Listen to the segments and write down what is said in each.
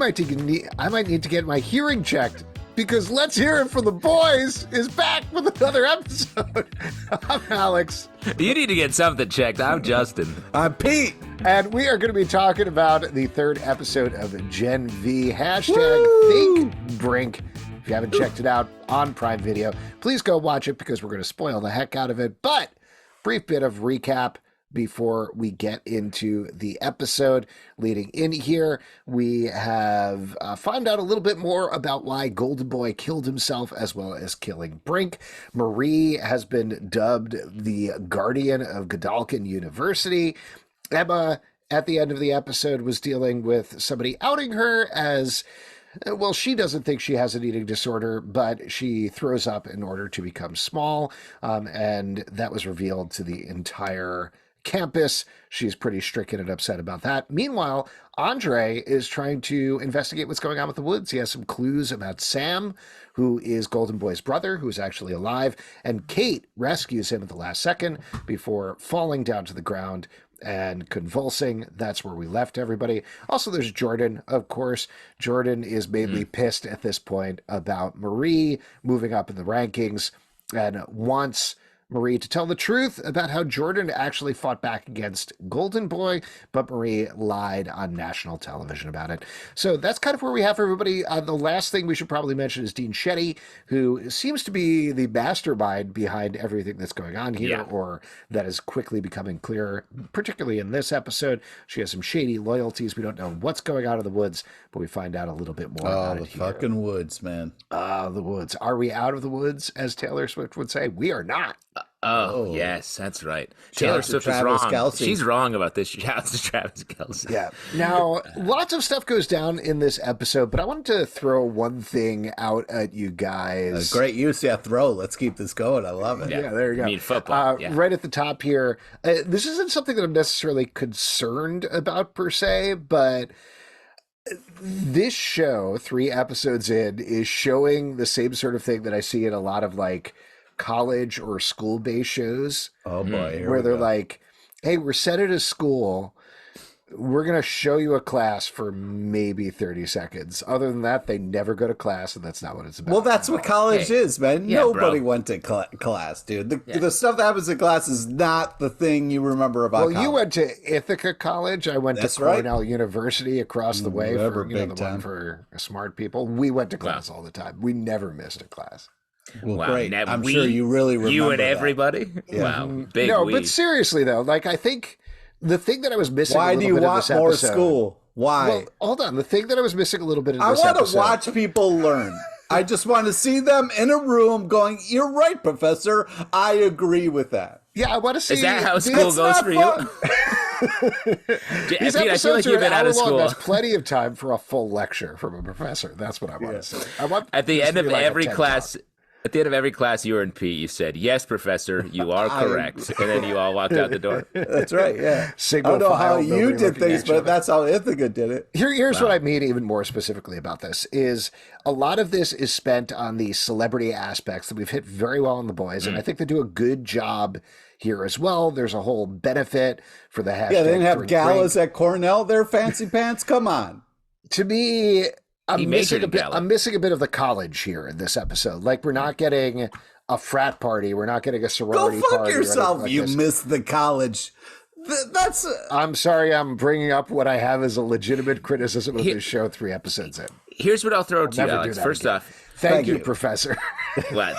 might need to get my hearing checked, because Let's Hear It from the Boys is back with another episode. I'm Alex. You need to get something checked. I'm Justin. I'm Pete. And we are going to be talking about the third episode of Gen V. #ThinkBRINK. If you haven't checked it out on Prime Video, please go watch it because we're going to spoil the heck out of it. But brief bit of recap before we get into the episode. Leading in here, we have found out a little bit more about why Golden Boy killed himself, as well as killing Brink. Marie has been dubbed the guardian of Godolkin University. Emma, at the end of the episode, was dealing with somebody outing her as, well, she doesn't think she has an eating disorder, but she throws up in order to become small, and that was revealed to the entire campus. She's pretty stricken and upset about that. Meanwhile, Andre is trying to investigate what's going on with the woods. He has some clues about Sam, who is Golden Boy's brother, who is actually alive, and Cate rescues him at the last second before falling down to the ground and convulsing. That's where we left everybody. Also, there's Jordan, of course. Jordan is mainly pissed at this point about Marie moving up in the rankings and wants Marie to tell the truth about how Jordan actually fought back against Golden Boy, but Marie lied on national television about it. So that's kind of where we have everybody. The last thing we should probably mention is Dean Shetty, who seems to be the mastermind behind everything that's going on here, or that is quickly becoming clear, particularly in this episode. She has some shady loyalties. We don't know what's going on in the woods, but we find out a little bit more about it here. Oh, the fucking woods, man. The woods. Are we out of the woods, as Taylor Swift would say? We are not. Oh, yes, that's right. Taylor Swift is wrong. Kelsey. She's wrong about this. Shouts to Travis Kelce. Yeah. Now, lots of stuff goes down in this episode, but I wanted to throw one thing out at you guys. Great use. Yeah, throw. Let's keep this going. I love it. Yeah, there you go. I mean, football. Right at the top here. This isn't something that I'm necessarily concerned about per se, but this show, 3 episodes in, is showing the same sort of thing that I see in a lot of like college or school-based shows. Oh boy, where they're like, hey, we're set at a school, we're going to show you a class for maybe 30 seconds. Other than that, they never go to class, and that's not what it's about. Well, that's what college is, man. Yeah, Nobody bro. went to class, dude. The stuff that happens in class is not the thing you remember about college. You went to Ithaca College. I went That's to Cornell University across the way for big the time. one for smart people. We went to class all the time. We never missed a class. Well, Wow, great. I'm sure you really remember you and that. everybody. Wow, big. No, we. but seriously though, like I think the thing that I was missing. Why a do little you bit want in this more episode, school? Why? Well, hold on. The thing that I was missing a little bit in I this want episode. to watch people learn. I just want to see them in a room going, "You're right, Professor. I agree with that." Yeah, I want to see. Is that how school It's goes not for fun. you? These Pete, I feel episodes like you've are been an out hour of long. school. There's plenty of time for a full lecture from a professor. That's what I want to say. I want At the this end to of be like a every TED class, Talk. at the end of every class, you and Pete, you said, "Yes, Professor, you are correct," and then you all walked out the door. That's right. Yeah. Single I don't know how file, you nobody did looking things, at each other. but that's how Ithaca did it. Here's what I mean even more specifically about this is a lot of this is spent on the celebrity aspects that we've hit very well in The Boys, and I think they do a good job here as well. There's a whole benefit for the hashtag. Yeah, they didn't have Drink galas Drink. at Cornell. They're fancy pants. Come on. To me, He majored in gala. I'm missing a bit of the college here in this episode. Like, we're not getting a frat party. We're not getting a Go sorority fuck party. or yourself. anything like You this. missed the college. That's I'm sorry, I'm bringing up what I have as a legitimate criticism of this show 3 episodes in. Here's what I'll throw to you, never do Alex. that First again. off, Thank you, you. Professor. what?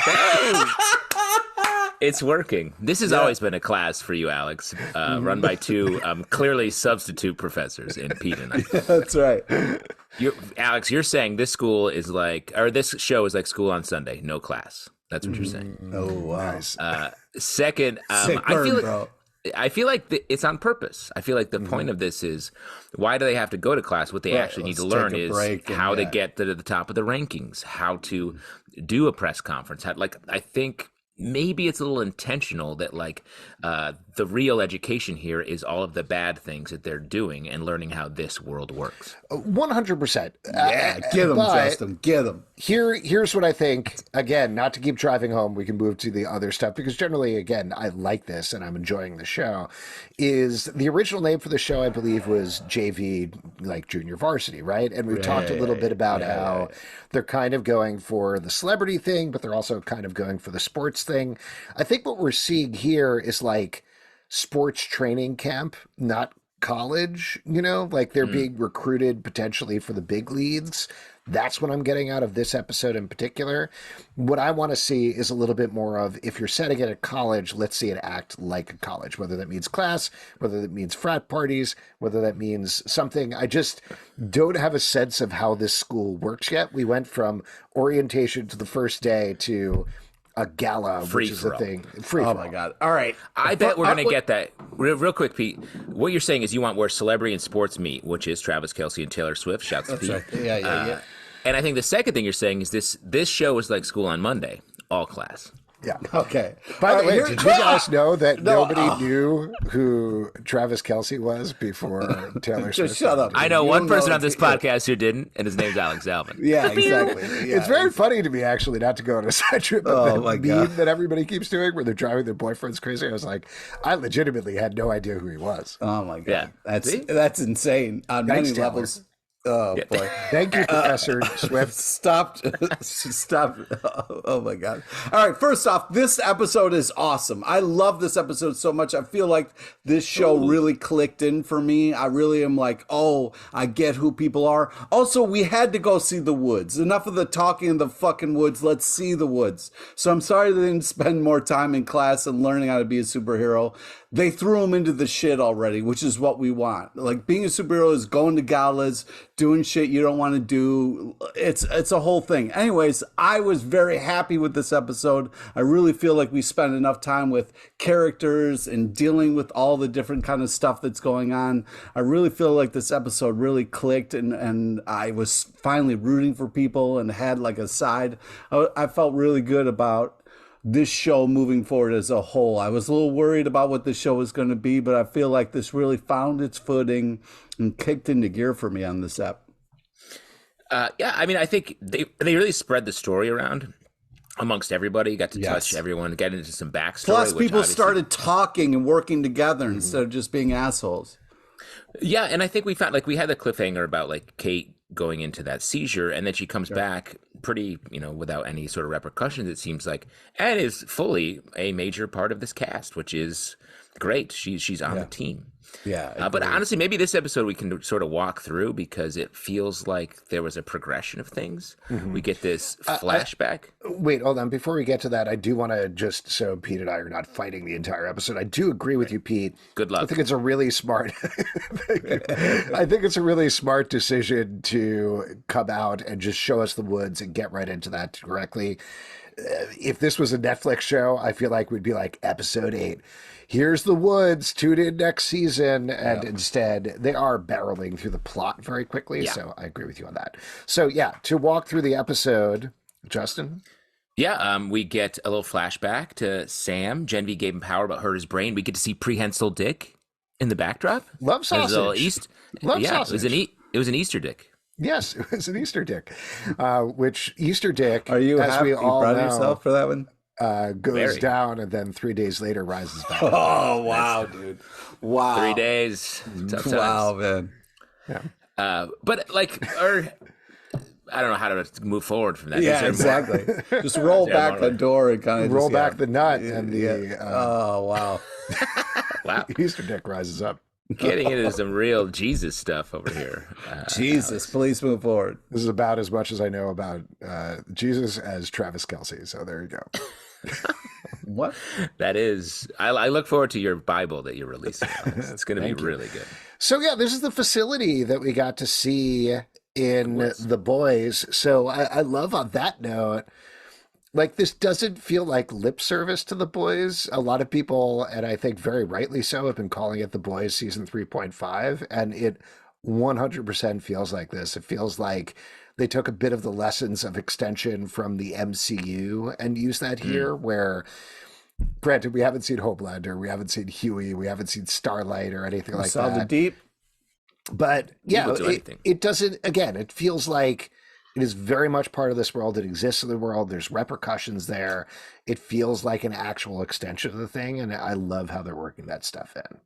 It's working. This has always been a class for you, Alex, run by 2 clearly substitute professors in Pete and I. that's right. Alex, you're saying this school is like, or this show is like school on Sunday, no class. That's what you're saying. Oh wow. Nice. Second, Sick burn, bro. I feel like it's on purpose. I feel like the point of this is, why do they have to go to class? What they actually need to let's learn take a is break and, how to get to the top of the rankings, how to do a press conference. I think maybe it's a little intentional that like the real education here is all of the bad things that they're doing and learning how this world works. 100%. Yeah, get them, Justin. Get them. Here's what I think. Again, not to keep driving home, we can move to the other stuff because generally, again, I like this and I'm enjoying the show. Is the original name for the show, I believe, was JV, like junior varsity, right? And we've talked a little bit about how they're kind of going for the celebrity thing, but they're also kind of going for the sports thing. I think what we're seeing here is like sports training camp, not college, like they're being recruited potentially for the big leagues. That's what I'm getting out of this episode in particular. What I want to see is a little bit more of, if you're setting it at college, let's see it act like a college, whether that means class, whether that means frat parties, whether that means something. I just don't have a sense of how this school works yet. We went from orientation to the first day to a gala, which is a thing. Oh my God. All right. I bet we're going to get that. Real quick, Pete. What you're saying is you want where celebrity and sports meet, which is Travis Kelce and Taylor Swift. Shouts to Pete. Right. Yeah. And I think the second thing you're saying is this show is like school on Monday, all class. Yeah. Okay. By the way, did you guys know that nobody knew who Travis Kelce was before Taylor Swift? Just shut up. I know one person on this podcast who didn't, and his name's Alex Zalman. Yeah, exactly. Yeah. It's very funny to me, actually, not to go on a side trip. Oh, But my the God. meme that everybody keeps doing where they're driving their boyfriends crazy. I was like, I legitimately had no idea who he was. Oh my God. Yeah. That's insane on Thanks, many Taylor. levels. Oh boy. Thank you, Professor Swift. Stop. Oh my God. All right. First off, this episode is awesome. I love this episode so much. I feel like this show really clicked in for me. I really am like, oh, I get who people are. Also, we had to go see the woods. Enough of the talking in the fucking woods. Let's see the woods. So I'm sorry they didn't spend more time in class and learning how to be a superhero. They threw him into the shit already, which is what we want. Like, being a superhero is going to galas, doing shit you don't want to do. It's a whole thing. Anyways, I was very happy with this episode. I really feel like we spent enough time with characters and dealing with all the different kind of stuff that's going on. I really feel like this episode really clicked, and I was finally rooting for people and had like a side. I felt really good about this show moving forward as a whole. I was a little worried about what the show was going to be, but I feel like this really found its footing and kicked into gear for me on this app. Yeah, I mean, I think they really spread the story around amongst everybody. Got to touch everyone, get into some backstory. Plus, people started talking and working together instead of just being assholes. Yeah, and I think we found, like, we had the cliffhanger about, like, Cate going into that seizure, and then she comes back pretty, without any sort of repercussions, it seems like, and is fully a major part of this cast, which is great. She's on the team. Yeah. But honestly, maybe this episode we can sort of walk through because it feels like there was a progression of things. We get this flashback. Wait, hold on. Before we get to that, I do want to just, so Pete and I are not fighting the entire episode. I do agree with you, Pete. Good luck. I think it's a really smart, I think it's a really smart decision to come out and just show us the woods and get right into that directly. If this was a Netflix show, I feel like we'd be like episode 8. Here's the woods, tune in next season. And instead, they are barreling through the plot very quickly. Yeah. So I agree with you on that. So yeah, to walk through the episode, Justin? Yeah, we get a little flashback to Sam. Genevieve gave him power but hurt his brain. We get to see prehensile dick in the backdrop. Love sausage. Love sausage. It was an Easter dick. Yes, it was an Easter dick. Which Easter dick, are you as happy we all proud know, of yourself for that one? Goes down and then 3 days later rises back. Oh, wow, dude. Wow. 3 days. Tough times. Wow, man. Yeah. But like, I don't know how to move forward from that. Yeah, exactly. Just roll back the door and kind of roll back the nut and the oh, wow. Wow. Easter dick rises up. Getting into some real Jesus stuff over here. Jesus, please move forward. This is about as much as I know about Jesus as Travis Kelce. So there you go. What? That is, I look forward to your Bible that you're releasing. It's going to be really good. So yeah, this is the facility that we got to see in The Boys. So I love on that note, like, this doesn't feel like lip service to The Boys. A lot of people, and I think very rightly so, have been calling it The Boys season 3.5, and it 100% feels like this. It feels like they took a bit of the lessons of extension from the MCU and used that here, where Granted, we haven't seen Homelander, we haven't seen Huey, we haven't seen Starlight or anything like Saw that. the Deep. But yeah, People do anything. it doesn't, again, it feels like it is very much part of this world. It exists in the world. There's repercussions there. It feels like an actual extension of the thing. And I love how they're working that stuff in.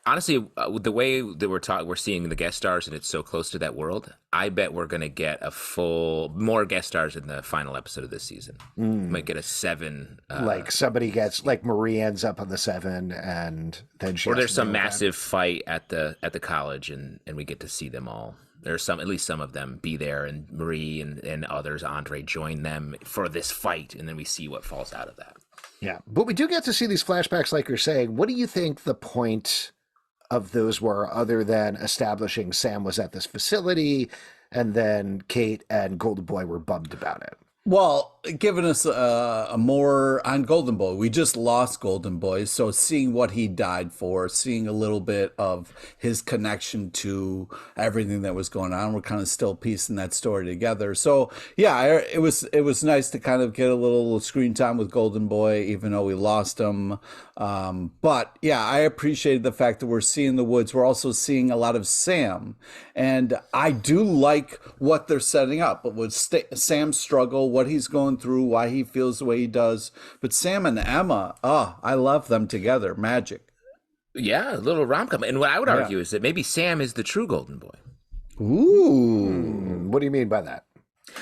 Honestly, the way that we're seeing the guest stars and it's so close to that world, I bet we're going to get more guest stars in the final episode of this season. We might get a 7. Like somebody gets, like Marie ends up on the 7 and then she or has there's to some deal with massive fight at the college and we get to see them all. There's at least some of them be there, and Marie and others, Andre, join them for this fight, and then we see what falls out of that. Yeah, but we do get to see these flashbacks like you're saying. What do you think the point of those were, other than establishing Sam was at this facility and then Cate and Golden Boy were bummed about it? Well, giving us a more on Golden Boy. We just lost Golden Boy, so seeing what he died for, seeing a little bit of his connection to everything that was going on, we're kind of still piecing that story together. So yeah, it was nice to kind of get a little screen time with Golden Boy, even though we lost him. But yeah, I appreciated the fact that we're seeing the woods. We're also seeing a lot of Sam, and I do like what they're setting up. But with Sam's struggle, what he's going through, why he feels the way he does. But Sam and Emma, I love them together. Magic. Yeah, a little rom-com. And what I would argue is that maybe Sam is the true Golden Boy. Ooh. What do you mean by that?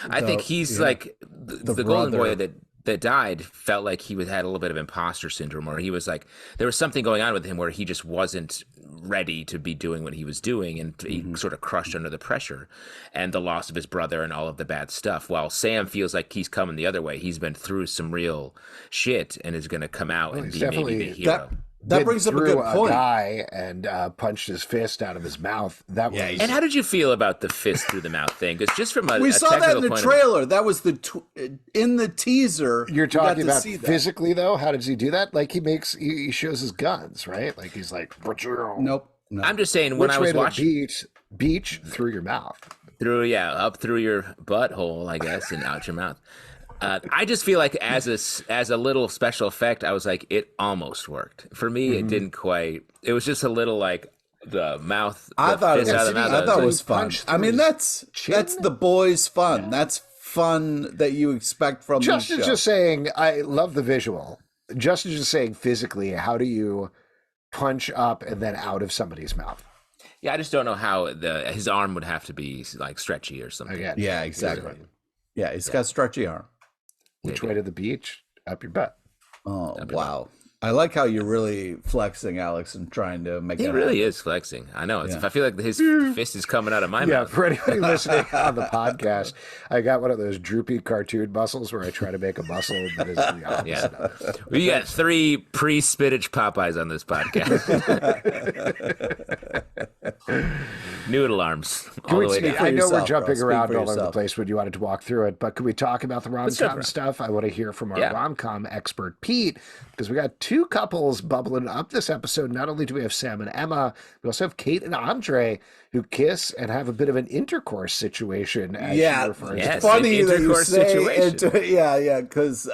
I think he's like the Golden Boy that died felt like he had a little bit of imposter syndrome, or he was like, there was something going on with him where he just wasn't ready to be doing what he was doing, and he sort of crushed under the pressure and the loss of his brother and all of the bad stuff. While Sam feels like he's coming the other way. He's been through some real shit and is going to come out and be maybe the hero. That brings up a good point. Guy and punched his fist out of his mouth. That was. And how did you feel about the fist through the mouth thing? Because just from we saw that in the trailer. That was in the teaser. You're talking about physically, though. How does he do that? Like he shows his guns, right? Like he's like, nope. No. I'm just saying when I was watching beach through your mouth, up through your butthole, I guess, and out your mouth. I just feel like as a little special effect, I was like, it almost worked. For me, it didn't quite. It was just a little like the mouth. I thought it was fun. I mean, that's the boys' fun. Yeah. That's fun that you expect from Justin's just saying, I love the visual. Justin's just saying physically, how do you punch up and then out of somebody's mouth? Yeah, I just don't know how his arm would have to be like stretchy or something. Again, yeah, exactly. Yeah, he's got a stretchy arm. Which way to the beach? Up your butt. Oh, wow. I like how you're really flexing, Alex, and trying to make it He really is flexing. I know. I feel like his fist is coming out of my mouth. Yeah, for anybody listening on the podcast, I got one of those droopy cartoon muscles where I try to make a muscle that is the opposite of it. We got 3 pre-spinach Popeyes on this podcast. Noodle arms. All the way down. I know we're jumping around all over the place when you wanted to walk through it, but can we talk about the rom-com stuff? I want to hear from our rom-com expert, Pete, because we got 2 couples bubbling up this episode. Not only do we have Sam and Emma, we also have Cate and Andre, who kiss and have a bit of an intercourse situation. It's funny that you say because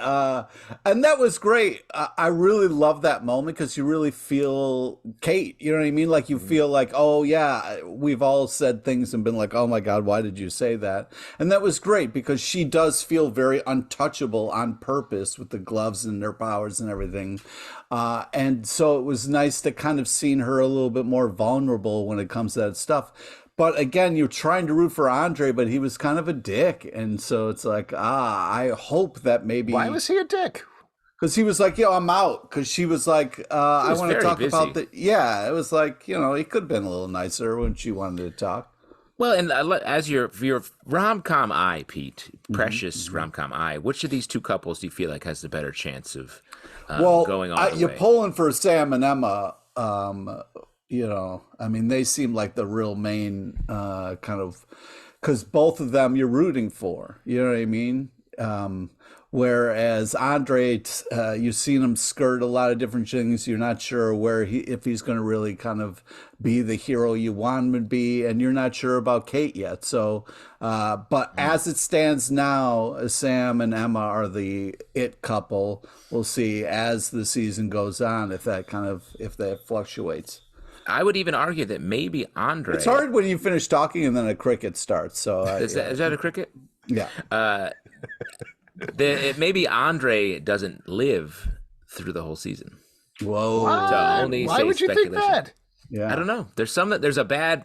and that was great. I really love that moment because you really feel Cate. You know what I mean? Like you feel like, oh yeah, we've all said things and been like, oh my God, why did you say that? And that was great because she does feel very untouchable on purpose with the gloves and their powers and everything. And so it was nice to kind of see her a little bit more vulnerable when it comes to that stuff. But again, you're trying to root for Andre, but he was kind of a dick. And so it's like, I hope that maybe... Why was he a dick? Because he was like, I'm out. Because she was like, I want to talk about the... Yeah, it was like, he could have been a little nicer when she wanted to talk. Well, and as your rom-com eye, Pete, precious rom-com eye, which of these 2 couples do you feel like has the better chance of going on? You're pulling for Sam and Emma. I mean, they seem like the real main kind of, because both of them you're rooting for. You know what I mean? Whereas Andre, you've seen him skirt a lot of different things. You're not sure if he's going to really kind of be the hero you want him to be, and you're not sure about Cate yet. So, but as it stands now, Sam and Emma are the it couple. We'll see as the season goes on if that fluctuates. I would even argue that maybe Andre. It's hard when you finish talking and then a cricket starts. So is that a cricket? Yeah. Maybe Andre doesn't live through the whole season. Whoa! Why would you think that? Yeah, I don't know. There's some sort of bad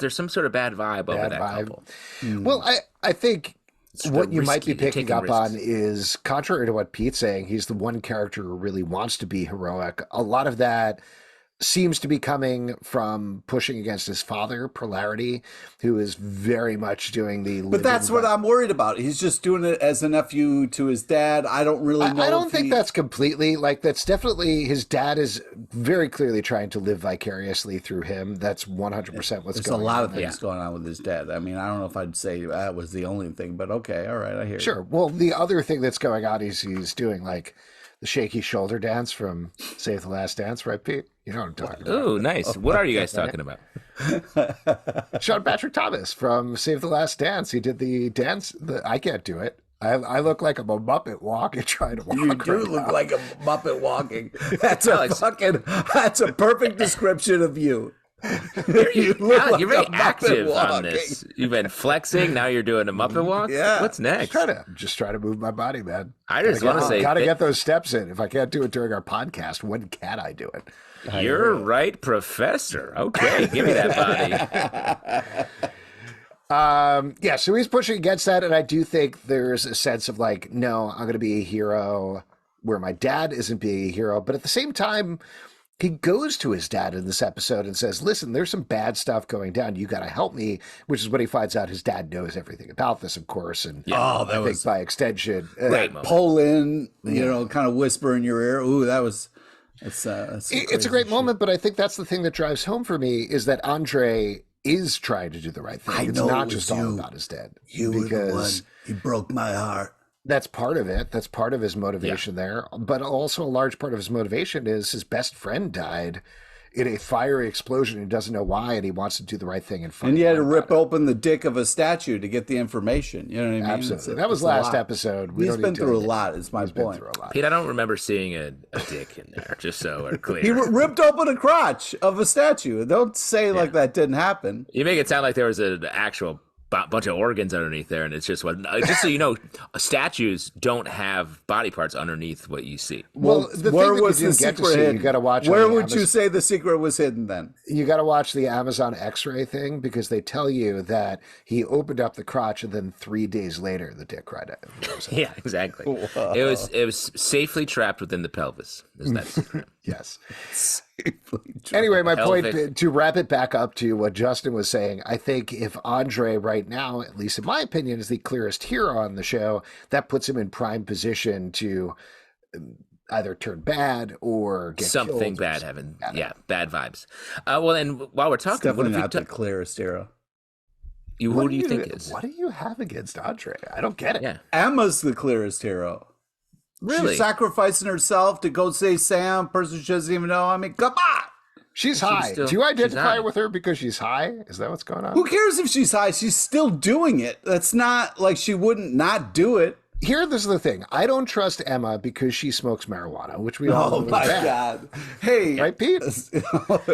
vibe over that couple. Well, I think what you might be picking up risks. on is, contrary to what Pete's saying, he's the one character who really wants to be heroic. A lot of that seems to be coming from pushing against his father, Polarity, who is very much doing the. But that's what I'm worried about. He's just doing it as a nephew to his dad. I don't really know. I don't think that's completely that's definitely his dad is very clearly trying to live vicariously through him. That's 100% what's going on. There's a lot of things going on with his dad. I mean, I don't know if I'd say that was the only thing, but okay, all right, I hear you. Sure. Well, the other thing that's going on is he's doing the shaky shoulder dance from Save the Last Dance, right, Pete? You know what I'm talking about. Ooh, nice. What are you guys talking about? Sean Patrick Thomas from Save the Last Dance. He did the dance. I can't do it. I look like I'm a Muppet walking, trying to walk. You do look like a Muppet walking. That's a perfect description of you. You're very active on this. You've been flexing. Now you're doing a Muppet walk. Yeah. What's next? Just try to move my body, man. I just want to say, gotta get those steps in. If I can't do it during our podcast, when can I do it? You're right, Professor. Okay, give me that body. Yeah, so he's pushing against that, and I do think there's a sense of no, I'm going to be a hero where my dad isn't being a hero, but at the same time, he goes to his dad in this episode and says, listen, there's some bad stuff going down. You got to help me, which is when he finds out his dad knows everything about this, of course. And I think by extension, pull in, kind of whisper in your ear. Ooh, it's a great moment, but I think that's the thing that drives home for me is that Andre is trying to do the right thing. It's not just all about his dad. You were the one. You broke my heart. That's part of it. That's part of his motivation there. But also a large part of his motivation is his best friend died in a fiery explosion. He doesn't know why, and he wants to do the right thing in front. And you had to rip open the dick of a statue to get the information. You know what I mean? Absolutely. That was last episode. He's been through a lot, is my point. Pete, I don't remember seeing a dick in there, just so we're clear. He ripped open a crotch of a statue. Don't say like that didn't happen. You make it sound like there was an actual bunch of organs underneath there, and it's just so you know, statues don't have body parts underneath what you see. Well, where was the secret hidden? You got to watch. Where would you say the secret was hidden then? You got to watch the Amazon X-ray thing, because they tell you that he opened up the crotch and then 3 days later the dick right out. Yeah, exactly. Whoa. It was safely trapped within the pelvis. Is that secret? Yes. Anyway, my point, to wrap it back up to what Justin was saying, I think if Andre right now, at least in my opinion, is the clearest hero on the show, that puts him in prime position to either turn bad or get something bad happen. Yeah, bad vibes. Well, and while we're talking, it's definitely not the clearest hero. Who do you think is? What do you have against Andre? I don't get it. Yeah. Emma's the clearest hero. Really? She's sacrificing herself to go save Sam, person she doesn't even know. I mean, come on. She's high. Do you identify with her because she's high? Is that what's going on? Who cares if she's high? She's still doing it. That's not like she wouldn't not do it. This is the thing. I don't trust Emma because she smokes marijuana, which we all know. Oh, my God. Hey. Right, Pete?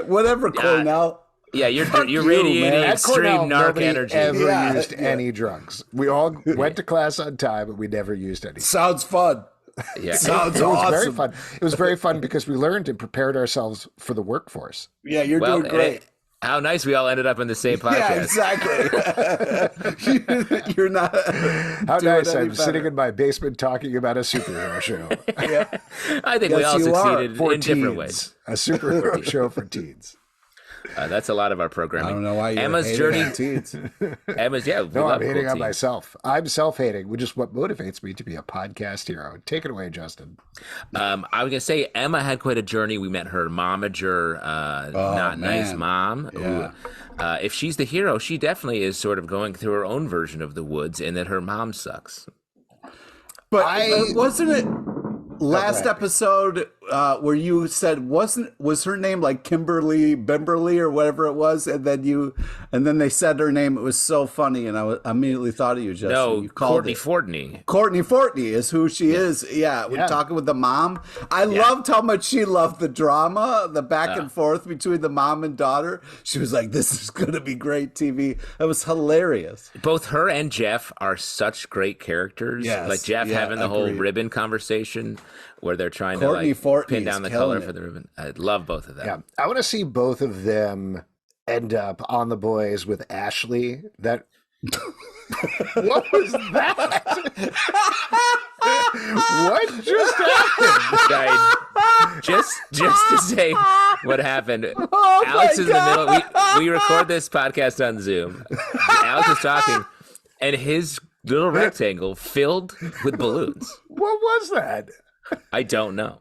Whatever, Cornell. Yeah, you're radiating extreme narc energy. Ever used any drugs? We all went to class on time, but we never used any. Sounds fun. Yeah, sounds awesome. Very fun. It was very fun because we learned and prepared ourselves for the workforce. Yeah, you're doing great. How nice we all ended up in the same podcast. Yeah, exactly. You're not. How nice I'm sitting in my basement talking about a superhero show. Yeah. I think we all succeeded in different ways. A superhero show for teens. That's a lot of our programming. I don't know why you're Emma's journey. Emma's, no, I'm hating on myself. I'm self-hating, which is what motivates me to be a podcast hero. Take it away, Justin. I was gonna say Emma had quite a journey. We met her momager, nice mom. Yeah. Who, if she's the hero, she definitely is sort of going through her own version of the woods, and that her mom sucks. But wasn't it last episode where you said was her name like Kimberly Bimberly or whatever it was, and then they said her name. It was so funny, and I immediately thought of you, Justin. No, you called Courtney Fortney. Courtney Fortney is who she is. Yeah, we're talking with the mom. I loved how much she loved the drama, the back and forth between the mom and daughter. She was like, "This is going to be great TV." It was hilarious. Both her and Jeff are such great characters. Yes, like Jeff having the whole ribbon conversation where they're trying Courtney to Fortney pin down the color for the ribbon. I love both of them. Yeah, I want to see both of them end up on The Boys with Ashley. That what was that? What just happened? Just to say what happened. Alex is in the middle. We record this podcast on Zoom. Alex is talking, and his little rectangle filled with balloons. What was that? I don't know.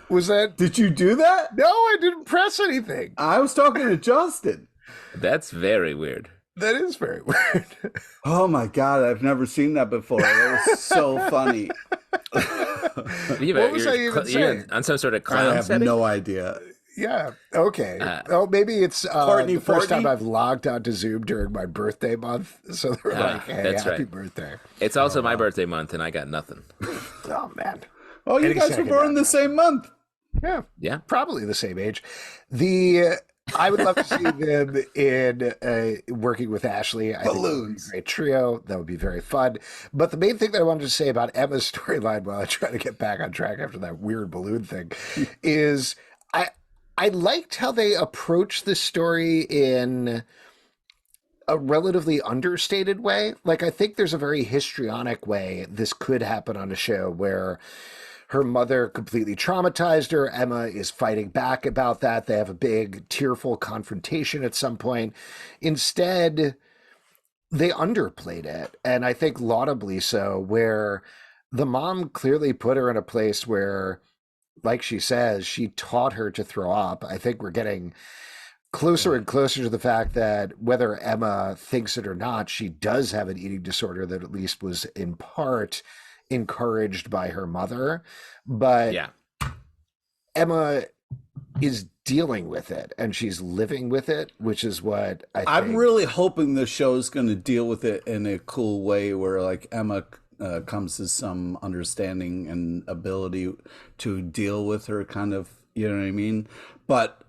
Was that? Did you do that? No, I didn't press anything. I was talking to Justin. That's very weird. That is very weird. Oh my God, I've never seen that before. That was so funny. What was I even saying? On some sort of clown I have setting? no idea. Yeah. Okay. Maybe it's Courtney the first time Fortney? I've logged onto Zoom during my birthday month. So they're like, "Hey, that's happy right. birthday!" It's also my birthday month, and I got nothing. Oh man. Oh, you Any guys were second born now. the same month. Yeah. Probably the same age. I would love to see them in working with Ashley. I think that would be Balloons. a great trio. That would be very fun. But the main thing that I wanted to say about Emma's storyline, while I try to get back on track after that weird balloon thing, is I liked how they approached this story in a relatively understated way. Like, I think there's a very histrionic way this could happen on a show where her mother completely traumatized her. Emma is fighting back about that. They have a big tearful confrontation at some point. Instead, they underplayed it, and I think laudably so, where the mom clearly put her in a place where, like she says, she taught her to throw up. I think we're getting closer and closer to the fact that whether Emma thinks it or not, she does have an eating disorder that at least was in part encouraged by her mother. But Emma is dealing with it, and she's living with it, which is what I'm really hoping the show's going to deal with it in a cool way where like Emma comes to some understanding and ability to deal with her kind of, you know what I mean? But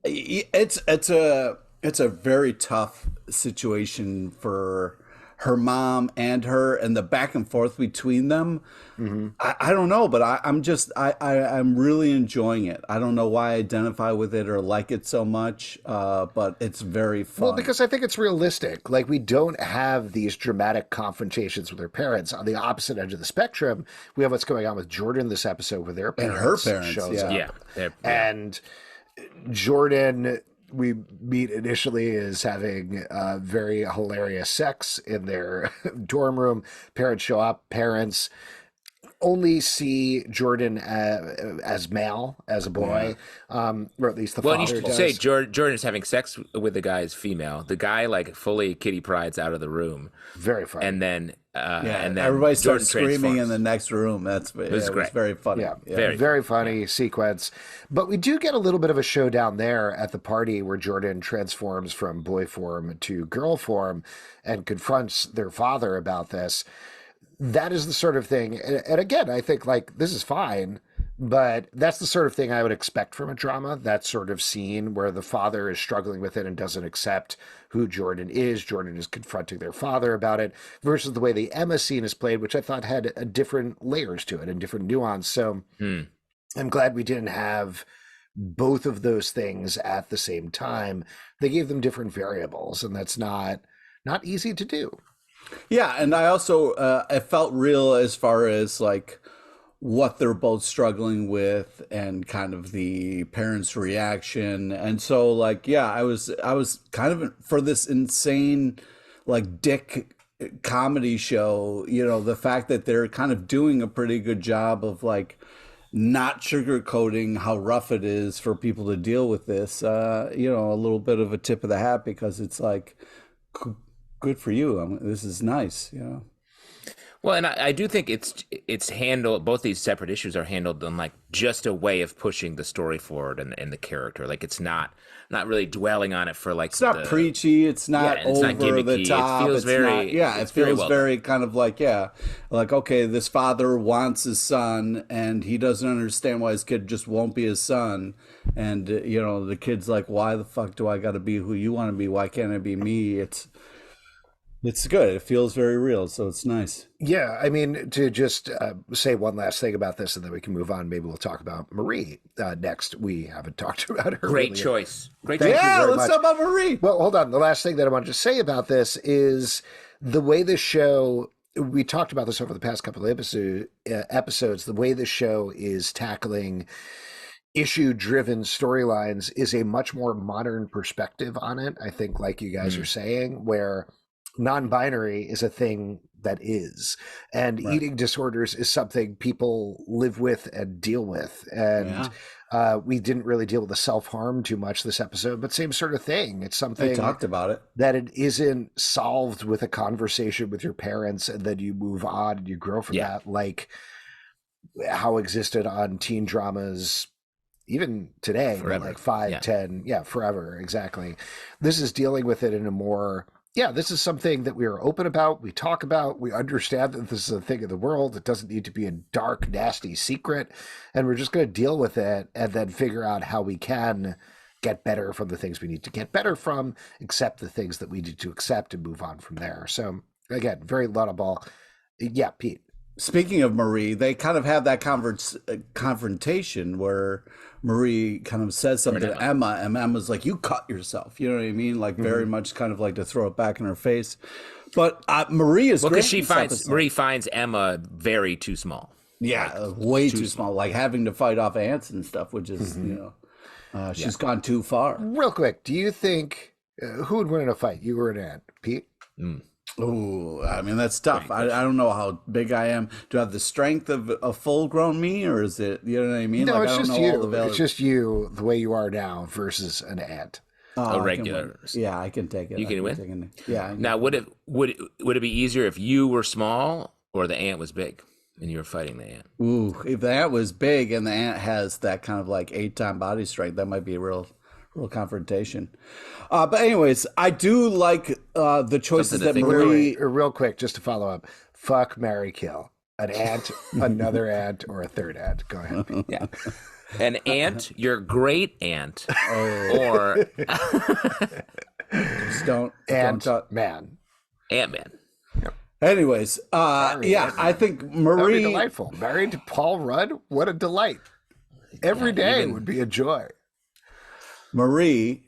it's a very tough situation for her mom and her, and the back and forth between them. Mm-hmm. I don't know, but I'm really enjoying it. I don't know why I identify with it or like it so much, but it's very fun. Well, because I think it's realistic. Like, we don't have these dramatic confrontations with her parents. On the opposite end of the spectrum, we have what's going on with Jordan this episode with their parents. And her parents, shows up. Yeah. And Jordan, we meet initially is having very hilarious sex in their dorm room. Parents show up. Parents only see Jordan as male, as a boy, or at least the father Well, you should does. say Jordan is having sex with the guy as female. The guy like fully kitty prides out of the room. Very funny. And then and then everybody Jordan starts screaming transforms. in the next room. It was great. very funny. Yeah, very funny sequence. But we do get a little bit of a showdown there at the party where Jordan transforms from boy form to girl form and confronts their father about this. That is the sort of thing, and again, I think like this is fine, but that's the sort of thing I would expect from a drama, that sort of scene where the father is struggling with it and doesn't accept who Jordan is. Jordan is confronting their father about it, versus the way the Emma scene is played, which I thought had a different layers to it and different nuance. So I'm glad we didn't have both of those things at the same time. They gave them different variables, and that's not easy to do. Yeah, and I also it felt real as far as like what they're both struggling with and kind of the parents' reaction. And so like, yeah, I was kind of for this insane like dick comedy show, you know, the fact that they're kind of doing a pretty good job of like not sugarcoating how rough it is for people to deal with this, you know, a little bit of a tip of the hat, because it's like, good for you. This is nice, you know. Well, and I do think it's handled. Both these separate issues are handled in like just a way of pushing the story forward and the character. Like it's not really dwelling on it for like It's not preachy. It's not it's not over the gimmicky. top. It feels very it feels very kind of like okay, this father wants his son and he doesn't understand why his kid just won't be his son, and the kid's like, why the fuck do I got to be who you want to be? Why can't I be me? It's good. It feels very real, so it's nice. Yeah, I mean, to just say one last thing about this, and then we can move on. Maybe we'll talk about Marie next. We haven't talked about her. Great really. choice. Great Thank choice. you very Let's much. talk about Marie. Well, hold on. The last thing that I wanted to say about this is the way the show. We talked about this over the past couple of episodes. The way the show is tackling issue-driven storylines is a much more modern perspective on it. I think, like you guys are saying, where non-binary is a thing that is, and eating disorders is something people live with and deal with. And we didn't really deal with the self-harm too much this episode, but same sort of thing. It's something We talked about it. that it isn't solved with a conversation with your parents and then you move on and you grow from that, like how existed on teen dramas even today, Forever. like 5, 10, forever. Exactly. This is dealing with it in a more, this is something that we are open about. We talk about, we understand that this is a thing of the world. It doesn't need to be a dark, nasty secret. And we're just going to deal with it and then figure out how we can get better from the things we need to get better from, accept the things that we need to accept and move on from there. So again, very laudable. Yeah, Pete. Speaking of Marie, they kind of have that confrontation where Marie kind of says something to Emma, and Emma's like, you cut yourself. You know what I mean? Like very much kind of like to throw it back in her face. But Marie is great. Because Marie finds Emma very too small. Yeah, like, way too small. Like having to fight off ants and stuff, which is, she's gone too far. Real quick, do you think, who would win in a fight? You or an ant, Pete? Oh, I mean, that's tough. I don't know how big I am. Do I have the strength of a full-grown me, or is it, you know what I mean? No, like, it's I don't just know you. all the It's just you, the way you are now versus an ant. A regular. I can take it. You can win? Yeah. Now, would it be easier if you were small or the ant was big and you were fighting the ant? Ooh, if the ant was big and the ant has that kind of like 8-time body strength, that might be a real confrontation. But anyways, I do like the choices that Marie... Real quick, just to follow up. Fuck, marry, kill. An ant, another ant, or a third ant. Go ahead, Pete. Yeah. An ant, your great aunt, or Just don't talk. Man. Ant-Man. Anyways, I think That would be Marie... delightful. Married to Paul Rudd? What a delight. Every day would be a joy. Marie,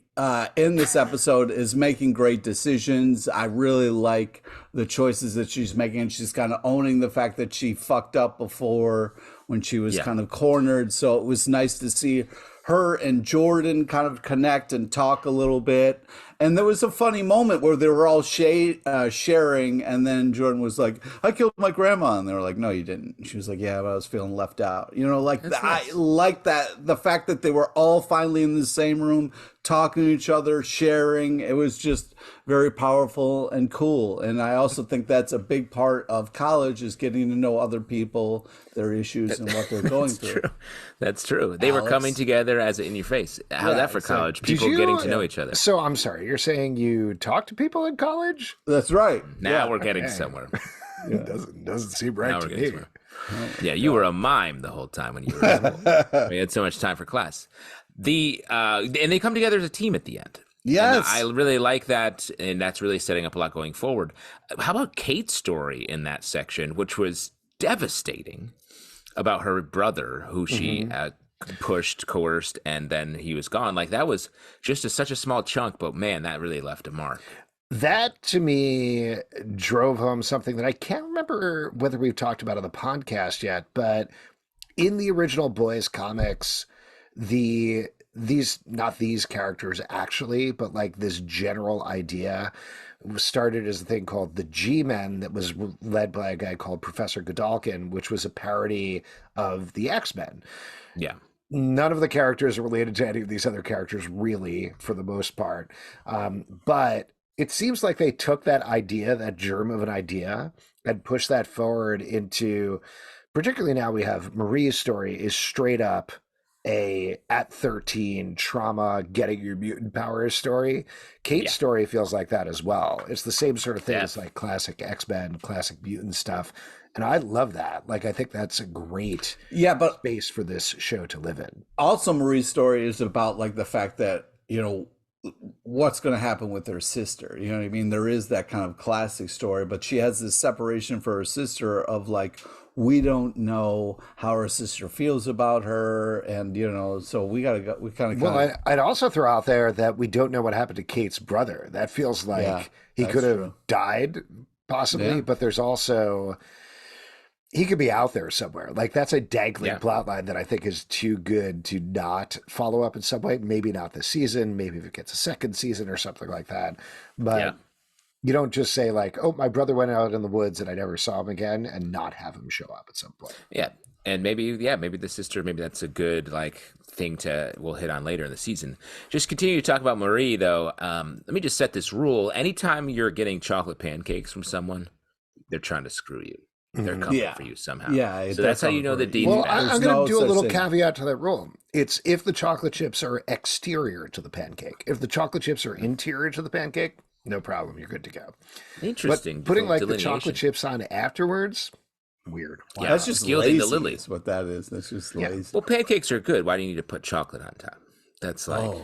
in this episode, is making great decisions. I really like the choices that she's making. She's kind of owning the fact that she fucked up before when she was kind of cornered. So it was nice to see her and Jordan kind of connect and talk a little bit. And there was a funny moment where they were all sharing, and then Jordan was like, I killed my grandma. And they were like, no, you didn't. She was like, yeah, but I was feeling left out. You know, like, I like that, the fact that they were all finally in the same room, talking to each other, sharing. It was just very powerful and cool. And I also think that's a big part of college, is getting to know other people, their issues, and what they're going through. True. That's true. They were coming together as in your face. How's that for college? People getting to know each other. So I'm sorry, you're saying you talk to people in college? That's right. Now we're getting somewhere. It doesn't seem right to me. Yeah, you were a mime the whole time when you were in school. We had so much time for class. And they come together as a team at the end. Yes. And I really like that, and that's really setting up a lot going forward. How about Kate's story in that section, which was devastating, about her brother who she pushed, coerced, and then he was gone. Like, that was just such a small chunk, but man, that really left a mark. That, to me, drove home something that I can't remember whether we've talked about on the podcast yet, but in the original Boys comics, not these characters actually, but like this general idea started as a thing called the G-Men that was led by a guy called Professor Godolkin, which was a parody of the X-Men. Yeah. None of the characters are related to any of these other characters, really, for the most part. But it seems like they took that idea, that germ of an idea, and pushed that forward into, particularly now we have Marie's story is straight up a at 13 trauma getting your mutant powers story. Cate's story feels like that as well. It's the same sort of thing as like classic X-Men, classic mutant stuff. And I love that. Like, I think that's a great space for this show to live in. Also, Marie's story is about like the fact that, you know, what's going to happen with her sister. You know what I mean? There is that kind of classic story, but she has this separation for her sister of like, we don't know how her sister feels about her. And, you know, so we got to go, we kind of. Well, I'd also throw out there that we don't know what happened to Kate's brother. That feels like he could have died possibly, but there's also, he could be out there somewhere. Like, that's a dangling plotline that I think is too good to not follow up in some way. Maybe not this season. Maybe if it gets a second season or something like that. But you don't just say like, oh, my brother went out in the woods and I never saw him again, and not have him show up at some point. Yeah. And maybe the sister, maybe that's a good like thing we'll hit on later in the season. Just continue to talk about Marie though. Let me just set this rule. Anytime you're getting chocolate pancakes from someone, they're trying to screw you. They're coming for you somehow. Yeah, so that's how you know the Dean. Well, I'm going to do a little caveat to that rule. It's if the chocolate chips are exterior to the pancake. If the chocolate chips are interior to the pancake, no problem. You're good to go. Interesting. But putting like the chocolate chips on afterwards, weird. Yeah, that's just lazy. The lily. That's what that is. That's just lazy. Well, pancakes are good. Why do you need to put chocolate on top? That's like.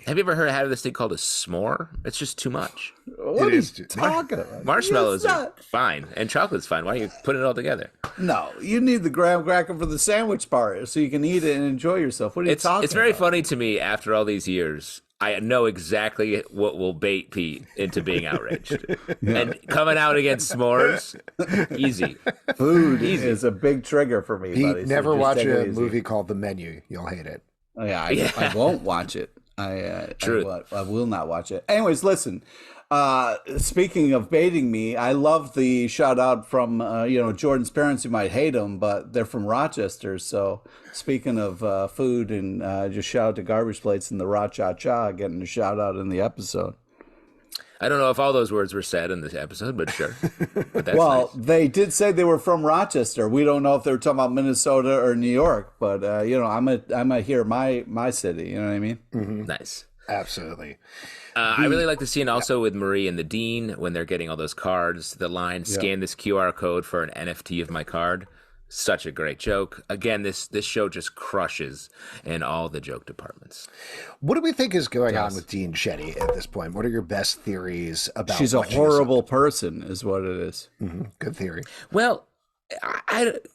Have you ever had of this thing called a s'more? It's just too much. What are you talking about? Marshmallows are fine, and chocolate's fine. Why don't you put it all together? No, you need the graham cracker for the sandwich part so you can eat it and enjoy yourself. What are you talking about? It's very funny to me after all these years. I know exactly what will bait Pete into being outraged. And coming out against s'mores, easy. Food is a big trigger for me, Pete, buddy. never watch a movie called The Menu. You'll hate it. Oh, I won't watch it. I will not watch it. Anyways, listen. Speaking of baiting me, I love the shout out from Jordan's parents. You might hate them, but they're from Rochester. So speaking of food, and just shout out to Garbage Plates and the Ra-Cha-Cha getting a shout out in the episode. I don't know if all those words were said in this episode, but sure. But that's nice. They did say they were from Rochester. We don't know if they were talking about Minnesota or New York, but I'm a here my city. You know what I mean? Mm-hmm. Nice, absolutely. I really like the scene also with Marie and the Dean when they're getting all those cards. The line, "Scan this QR code for an NFT of my card." Such a great joke. Again, this show just crushes in all the joke departments. What do we think is going on with Dean Shetty at this point? What are your best theories about? She's a horrible person, is what it is. Mm-hmm. Good theory. Well,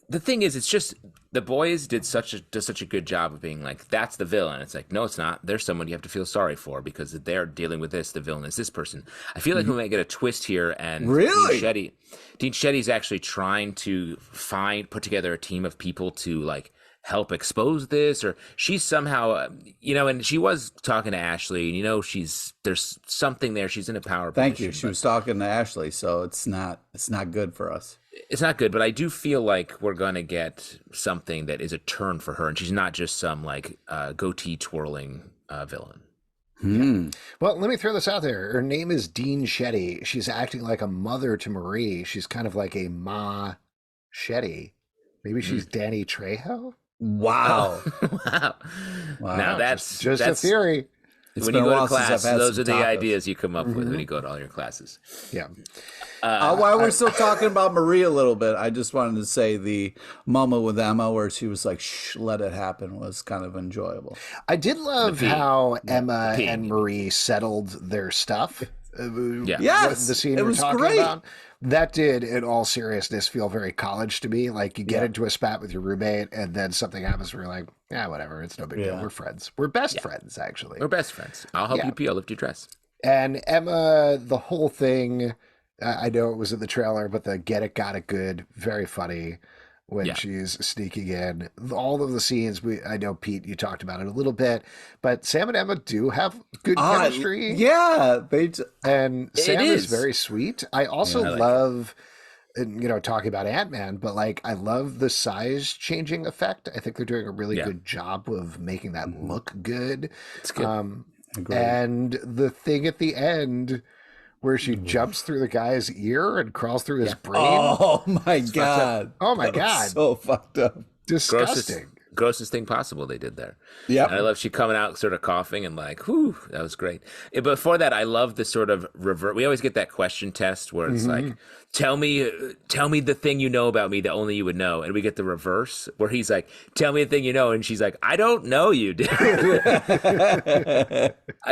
the thing is, it's just the boys did such a good job of being like, that's the villain. It's like, no, it's not. There's someone you have to feel sorry for because they're dealing with this. The villain is this person. I feel like we might get a twist here, and really, Dean Shetty's actually trying to put together a team of people to like help expose this, or she's somehow, and she was talking to Ashley, and there's something there. She's in a power position. Thank you. She was talking to Ashley, so it's not good for us. It's not good, but I do feel like we're going to get something that is a turn for her, and she's not just some like goatee twirling villain. Yeah. Well, let me throw this out there. Her name is Dean Shetty. She's acting like a mother to Marie. She's kind of like a Ma Shetty. Maybe she's Danny Trejo? Wow. Wow. Now that's a theory. When you go to class, those are the ideas you come up with when you go to all your classes. Yeah. While we're still talking about Marie a little bit, I just wanted to say the moment with Emma where she was like, shh, let it happen, was kind of enjoyable. I did love how Emma and Marie settled their stuff. Yes. The scene we're talking about. That did, in all seriousness, feel very college to me. Like, you get into a spat with your roommate, and then something happens where you're like, whatever, it's no big deal. We're friends. We're best friends, actually. We're best friends. I'll help you pee. I'll lift your dress. And Emma, the whole thing, I know it was in the trailer, but the get it, got it good, very funny when she's sneaking in. All of the scenes, I know, Pete, you talked about it a little bit, but Sam and Emma do have good chemistry. Yeah. And Sam is very sweet. I also love, talking about Ant-Man, but like, I love the size changing effect. I think they're doing a really good job of making that look good. It's good. And the thing at the end where she jumps through the guy's ear and crawls through his brain. Oh my God. Oh my God. So fucked up. Disgusting. Grossest thing possible they did there. Yeah. I love she coming out sort of coughing and like, whew, that was great. Before that, I love the sort of revert. We always get that question test where it's like, tell me the thing you know about me that only you would know. And we get the reverse where he's like, tell me the thing you know. And she's like, I don't know you, dude. I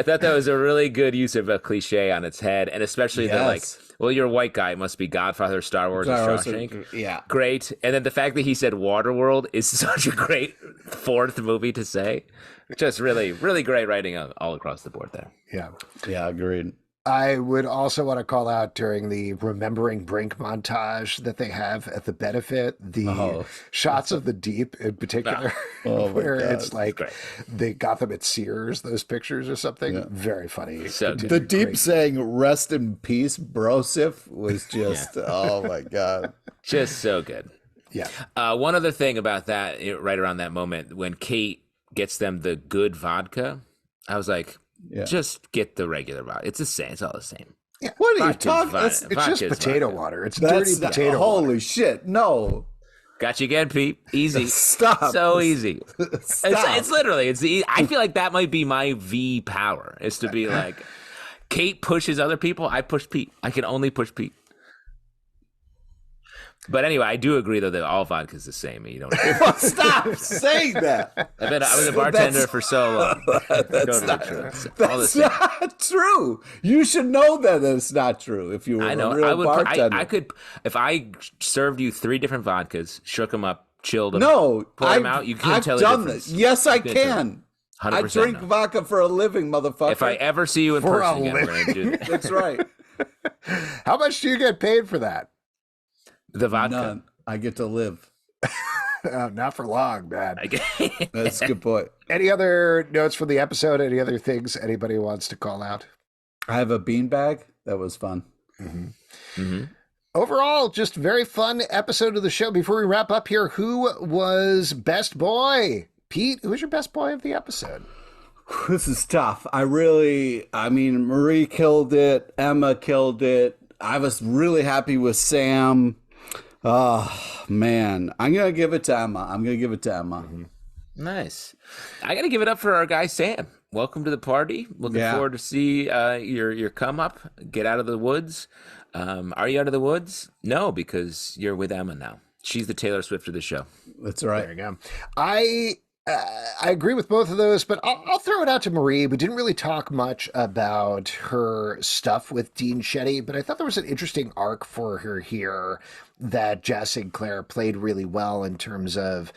thought that was a really good use of a cliche on its head. And especially the like, well, you're a white guy. It must be Godfather, Star Wars, or Shawshank. Yeah. Great. And then the fact that he said Waterworld is such a great fourth movie to say. Just really, really great writing all across the board there. Yeah. Yeah, agreed. I would also want to call out during the Remembering Brink montage that they have at the benefit, the shots of the Deep in particular, where it's like they got them at Sears, those pictures or something. Yeah. Very funny. So the Deep saying rest in peace, Brosif, was just, oh my God. Just so good. Yeah. One other thing about that, right around that moment, when Cate gets them the good vodka, I was like, just get the regular vodka. It's the same. It's all the same. Yeah. What are you talking? It's just potato water. It's dirty potato holy water. Shit! No. Got you again, Pete. Easy. Stop. So easy. Stop. It's literally. I feel like that might be my V power. Is to be like, Cate pushes other people. I push Pete. I can only push Pete. But anyway, I do agree though that all vodka is the same. You don't stop saying that. I was a bartender for so long. That's not true. You should know that it's not true. If you were a real bartender, I could if I served you 3 different vodkas, shook them up, chilled them, poured them out. You can't tell the difference. Yes, I can. I drink vodka for a living, motherfucker. If I ever see you in person again, we're gonna do that. That's right. How much do you get paid for that? The vodka. None. I get to live. Not for long, man. That's a good point. Any other notes from the episode? Any other things anybody wants to call out? I have a beanbag. That was fun. Overall, just very fun episode of the show. Before we wrap up here, who was best boy? Pete, who was your best boy of the episode? This is tough. mean, Marie killed it. Emma killed it. I was really happy with Sam. Oh, man. I'm going to give it to Emma. Nice. I got to give it up for our guy, Sam. Welcome to the party. Looking forward to see your come up. Get out of the woods. Are you out of the woods? No, because you're with Emma now. She's the Taylor Swift of the show. That's right. There you go. I agree with both of those, but I'll throw it out to Marie. We didn't really talk much about her stuff with Dean Shetty, but I thought there was an interesting arc for her here that Jazz Sinclair played really well in terms of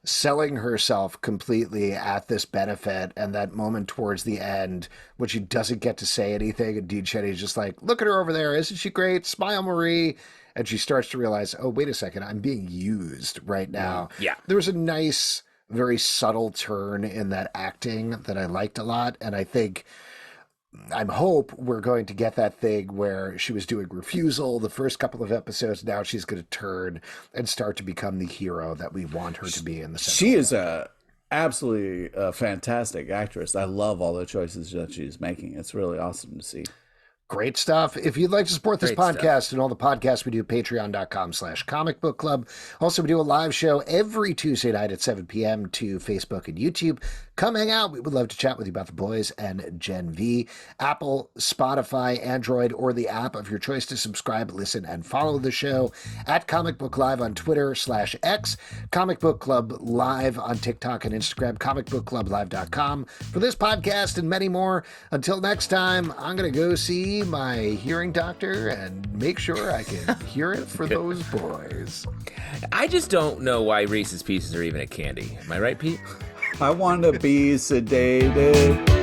selling herself completely at this benefit, and that moment towards the end when she doesn't get to say anything and Dean Shetty's just like, look at her over there, isn't she great? Smile, Marie. And she starts to realize, oh, wait a second, I'm being used right now. Yeah. There was a nice, very subtle turn in that acting that I liked a lot, and I hope we're going to get that thing where she was doing refusal the first couple of episodes. Now she's going to turn and start to become the hero that we want her to be in the second. She is absolutely a fantastic actress. I love all the choices that she's making. It's really awesome to see. Great stuff. If you'd like to support this podcast and all the podcasts we do, patreon.com/comic book club. Also, we do a live show every Tuesday night at 7 p.m. to Facebook and YouTube. Come hang out. We would love to chat with you about the boys and Gen V. Apple, Spotify, Android, or the app of your choice to subscribe, listen, and follow the show at Comic Book Live on Twitter /X, Comic Book Club Live on TikTok and Instagram, comicbookclublive.com. For this podcast and many more, until next time, I'm going to go see my hearing doctor and make sure I can hear it for those boys. I just don't know why Reese's Pieces are even a candy. Am I right, Pete? I want to be sedated.